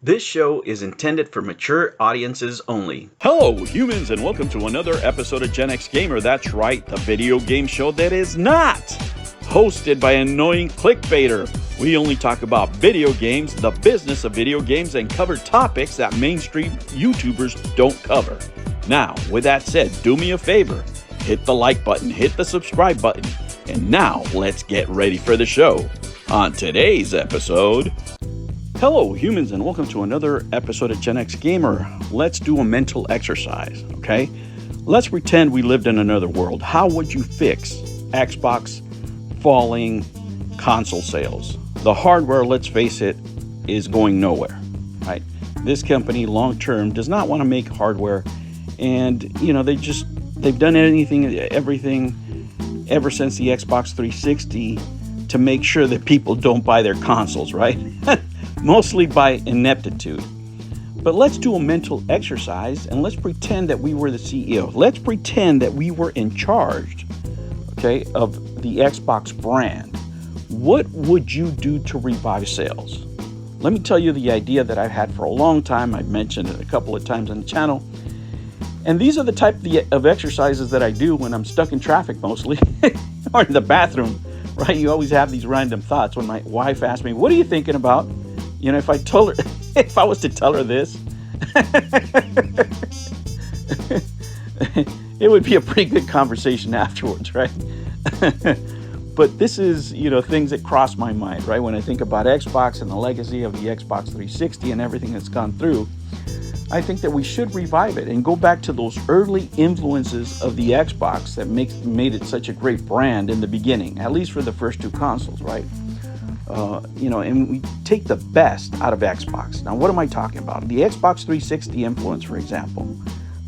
This show is intended for mature audiences only. Hello, humans, and welcome to another episode of Gen X Gamer. That's right, the video game show that is not hosted by an annoying clickbaiter. We only talk about video games, the business of video games, and cover topics that mainstream YouTubers don't cover. Now, with that said, do me a favor. Hit the like button, hit the subscribe button, and now let's get ready for the show. On today's episode... Hello, humans, and welcome to another episode of Gen X Gamer. Let's do a mental exercise, okay? Let's pretend we lived in another world. How would you fix Xbox falling console sales? The hardware, let's face it, is going nowhere, right? This company, long-term, does not want to make hardware, and, you know, they've done everything ever since the Xbox 360 to make sure that people don't buy their consoles, right? Mostly by ineptitude. But let's do a mental exercise and let's pretend that we were the CEO. Let's pretend that we were in charge, okay, of the Xbox brand. What would you do to revive sales? Let me tell you the idea that I've had for a long time. I've mentioned it a couple of times on the channel. And these are the type of exercises that I do when I'm stuck in traffic mostly, or in the bathroom, right? You always have these random thoughts. When my wife asks me, what are you thinking about? You know, if I was to tell her this, it would be a pretty good conversation afterwards, right? But this is, you know, things that cross my mind, right? When I think about Xbox and the legacy of the Xbox 360 and everything that's gone through, I think that we should revive it and go back to those early influences of the Xbox that made it such a great brand in the beginning, at least for the first two consoles, right? You know, and we take the best out of Xbox. Now, what am I talking about? The Xbox 360 influence, for example.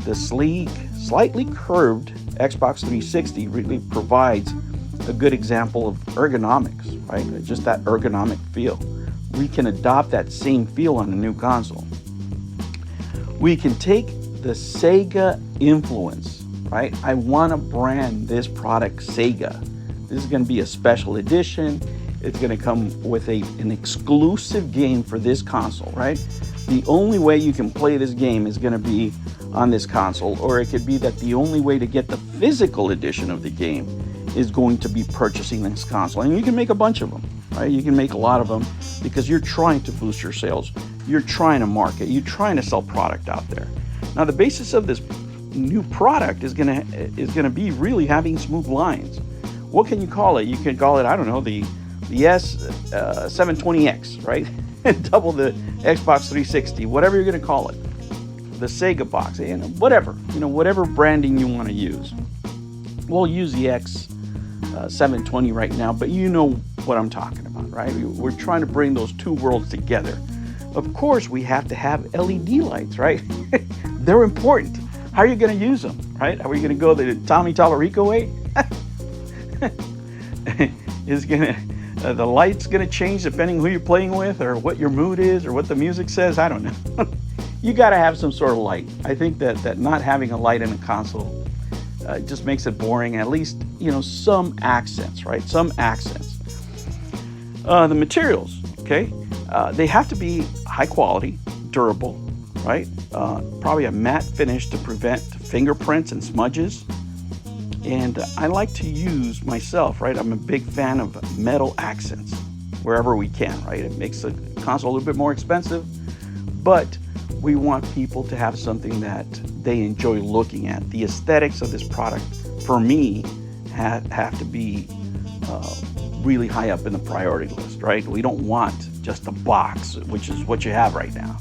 The sleek, slightly curved Xbox 360 really provides a good example of ergonomics, right? Just that ergonomic feel. We can adopt that same feel on a new console. We can take the Sega Influence, right? I want to brand this product Sega. This is going to be a special edition. It's going to come with an exclusive game for this console, right? The only way you can play this game is going to be on this console, or it could be that the only way to get the physical edition of the game is going to be purchasing this console. And you can make a bunch of them, right? You can make a lot of them because you're trying to boost your sales. You're trying to market. You're trying to sell product out there. Now, the basis of this new product is going to be really having smooth lines. What can you call it? You can call it, I don't know, the S720X, right? Double the Xbox 360, whatever you're going to call it. The Sega box, and whatever branding you want to use. We'll use the X720 right now, but you know what I'm talking about, right? We're trying to bring those two worlds together. Of course, we have to have LED lights, right? They're important. How are you going to use them, right? Are we going to go the Tommy Tallarico way? The light's going to change depending who you're playing with or what your mood is or what the music says. I don't know. You got to have some sort of light. I think that not having a light in a console just makes it boring. At least, you know, some accents, right? Some accents. The materials, okay? They have to be high quality, durable, right? Probably a matte finish to prevent fingerprints and smudges. And I like to use myself, right? I'm a big fan of metal accents wherever we can, right? It makes the console a little bit more expensive, but we want people to have something that they enjoy looking at. The aesthetics of this product, for me, have to be really high up in the priority list, right? We don't want just a box, which is what you have right now.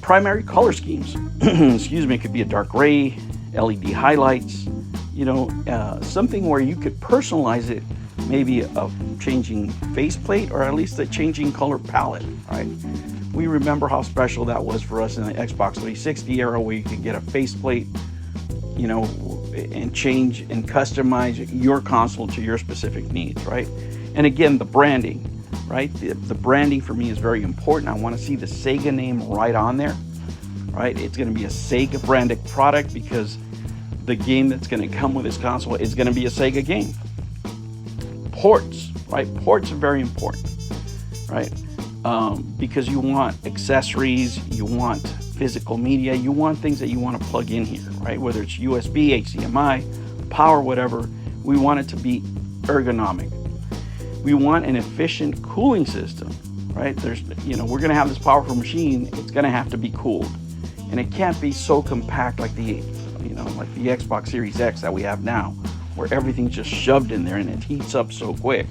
Primary color schemes, excuse me, it could be a dark gray, LED highlights, you know, something where you could personalize it, maybe a changing faceplate or at least a changing color palette, right? We remember how special that was for us in the Xbox 360 era, where you could get a faceplate, you know, and change and customize your console to your specific needs, right? And again, the branding, right? The branding for me is very important. I want to see the Sega name right on there, right? It's going to be a Sega branded product because the game that's going to come with this console is going to be a Sega game. Ports, right? Ports are very important, right? because you want accessories, you want physical media, you want things that you want to plug in here, right? Whether it's USB, HDMI, power, whatever, we want it to be ergonomic. We want an efficient cooling system, right? We're going to have this powerful machine. It's going to have to be cooled, and it can't be so compact like the Xbox Series X that we have now, where everything's just shoved in there and it heats up so quick,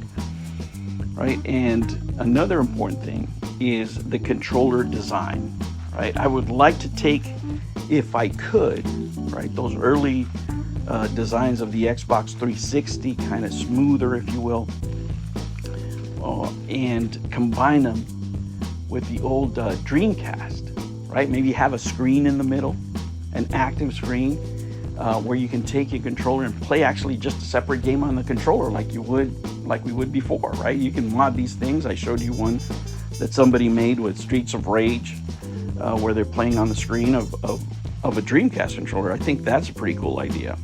right? And another important thing is the controller design, right? I would like to take, if I could, right, those early designs of the Xbox 360, kind of smoother, if you will, and combine them with the old Dreamcast, right?Maybe have a screen in the middle, an active screen, where you can take your controller and play actually just a separate game on the controller like we would before, right? You can mod these things. I showed you one that somebody made with Streets of Rage, where they're playing on the screen of a Dreamcast controller. I think that's a pretty cool idea.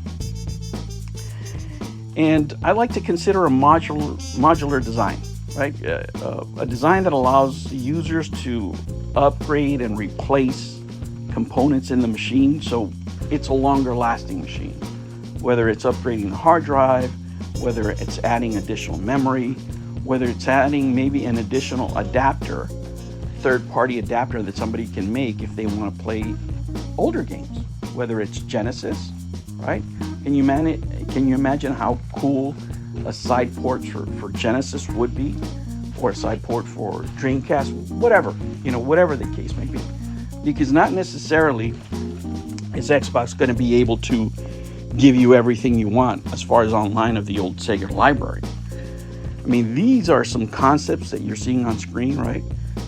And I like to consider a modular design, right? A design that allows users to upgrade and replace components in the machine, so it's a longer lasting machine. Whether it's upgrading the hard drive, whether it's adding additional memory, whether it's adding maybe an additional adapter, third-party adapter that somebody can make if they want to play older games, whether it's Genesis, right? Can you imagine how cool a side port for Genesis would be, or a side port for Dreamcast, whatever the case may be? Because not necessarily is Xbox going to be able to give you everything you want as far as online of the old Sega library. I mean, these are some concepts that you're seeing on screen, right?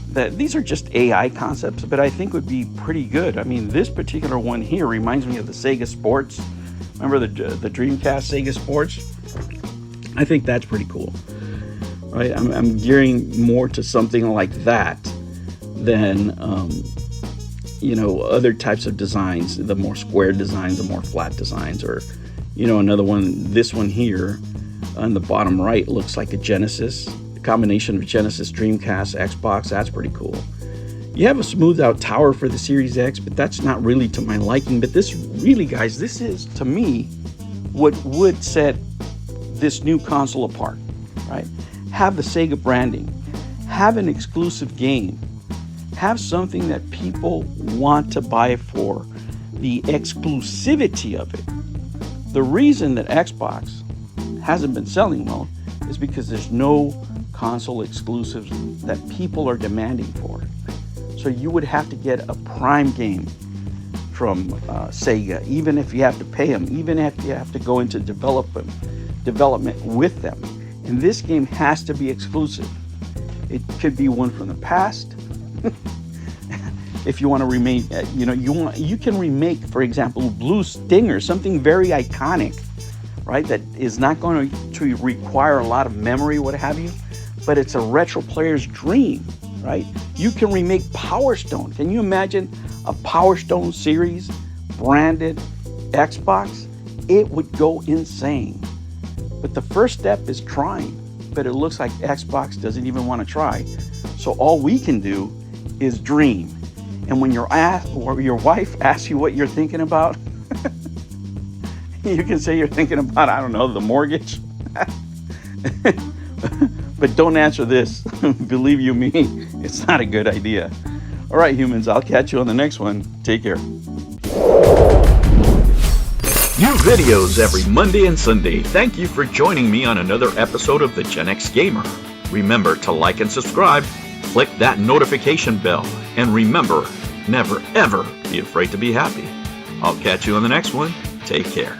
That these are just AI concepts, but I think would be pretty good. I mean, this particular one here reminds me of the Sega Sports. Remember the Dreamcast Sega Sports? I think that's pretty cool, right? I'm gearing more to something like that than other types of designs, the more square designs, the more flat designs, or another one. This one here on the bottom right looks like a Genesis, a combination of Genesis, Dreamcast, Xbox. That's pretty cool. You have a smoothed out tower for the Series X, but that's not really to my liking. But this really, guys, this is to me what would set this new console apart, right? Have the Sega branding, have an exclusive game, have something that people want to buy for the exclusivity of it. The reason that Xbox hasn't been selling well is because there's no console exclusives that people are demanding for. So you would have to get a prime game from Sega, even if you have to pay them, even if you have to go into development with them. And this game has to be exclusive. It could be one from the past. If you want to remake, you can remake, for example, Blue Stinger, something very iconic, right? That is not going to require a lot of memory, what have you, but it's a retro player's dream, right? You can remake Power Stone. Can you imagine a Power Stone series branded Xbox? It would go insane. But the first step is trying, but it looks like Xbox doesn't even want to try. So all we can do is dream. And when your wife asks you what you're thinking about, you can say you're thinking about, I don't know, the mortgage. But don't answer this. Believe you me, it's not a good idea. All right, humans, I'll catch you on the next one. Take care. New videos every Monday and Sunday. Thank you for joining me on another episode of the Gen X Gamer. Remember to like and subscribe, click that notification bell, and remember, never ever be afraid to be happy. I'll catch you on the next one. Take care.